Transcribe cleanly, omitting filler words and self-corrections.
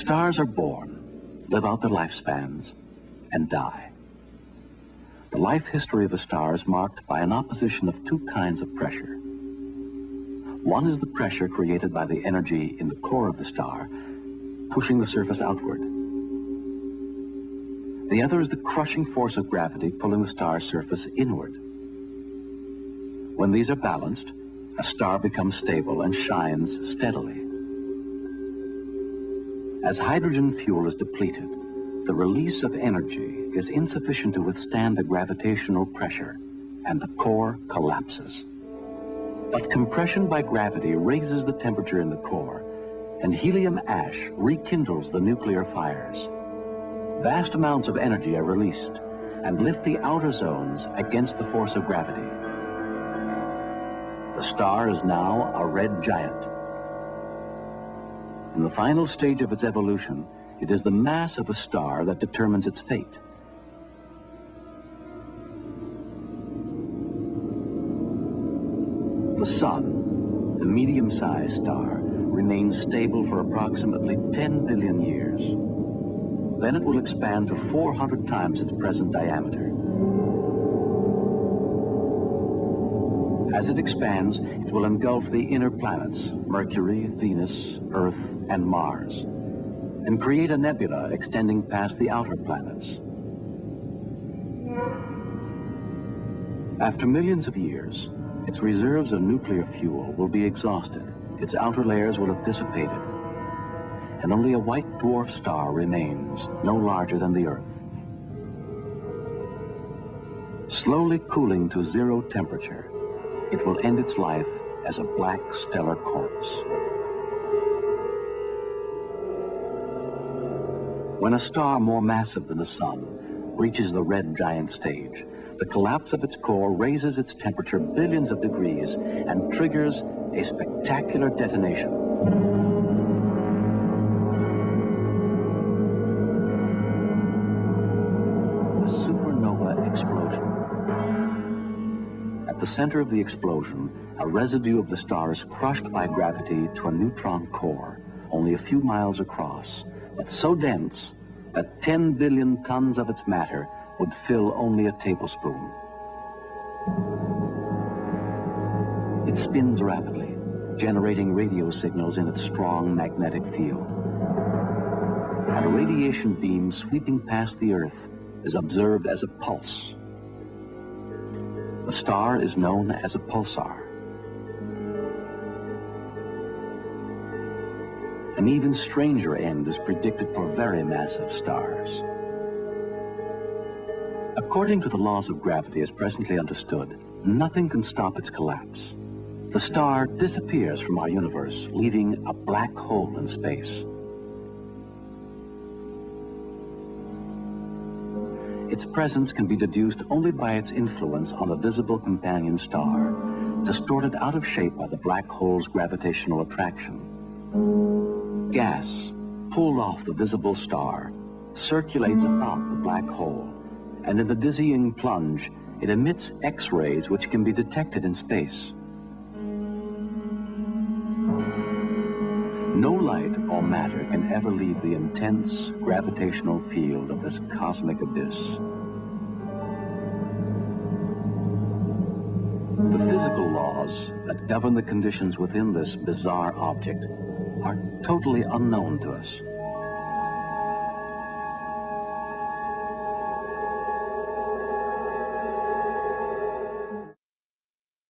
Stars are born, live out their lifespans, and die. The life history of a star is marked by an opposition of two kinds of pressure. One is the pressure created by the energy in the core of the star, pushing the surface outward. The other is the crushing force of gravity pulling the star's surface inward. When these are balanced, a star becomes stable and shines steadily. As hydrogen fuel is depleted, the release of energy is insufficient to withstand the gravitational pressure, and the core collapses. But compression by gravity raises the temperature in the core, and helium ash rekindles the nuclear fires. Vast amounts of energy are released and lift the outer zones against the force of gravity. The star is now a red giant. In the final stage of its evolution, it is the mass of a star that determines its fate. The Sun, the medium-sized star, remains stable for approximately 10 billion years. Then it will expand to 400 times its present diameter. As it expands, it will engulf the inner planets, Mercury, Venus, Earth, and Mars, and create a nebula extending past the outer planets. After millions of years, its reserves of nuclear fuel will be exhausted, its outer layers will have dissipated, and only a white dwarf star remains, no larger than the Earth. Slowly cooling to zero temperature, it will end its life as a black stellar corpse. When a star more massive than the Sun reaches the red giant stage, the collapse of its core raises its temperature billions of degrees and triggers a spectacular detonation. A supernova explosion. At the center of the explosion, a residue of the star is crushed by gravity to a neutron core, only a few miles across, but so dense that 10 billion tons of its matter would fill only a tablespoon. It spins rapidly, generating radio signals in its strong magnetic field. And a radiation beam sweeping past the Earth is observed as a pulse. The star is known as a pulsar. An even stranger end is predicted for very massive stars. According to the laws of gravity as presently understood, nothing can stop its collapse. The star disappears from our universe, leaving a black hole in space. Its presence can be deduced only by its influence on the visible companion star, distorted out of shape by the black hole's gravitational attraction. Gas, pulled off the visible star, circulates about the black hole, and in the dizzying plunge, it emits X-rays which can be detected in space. No light or matter can ever leave the intense gravitational field of this cosmic abyss. The physical laws that govern the conditions within this bizarre object are totally unknown to us.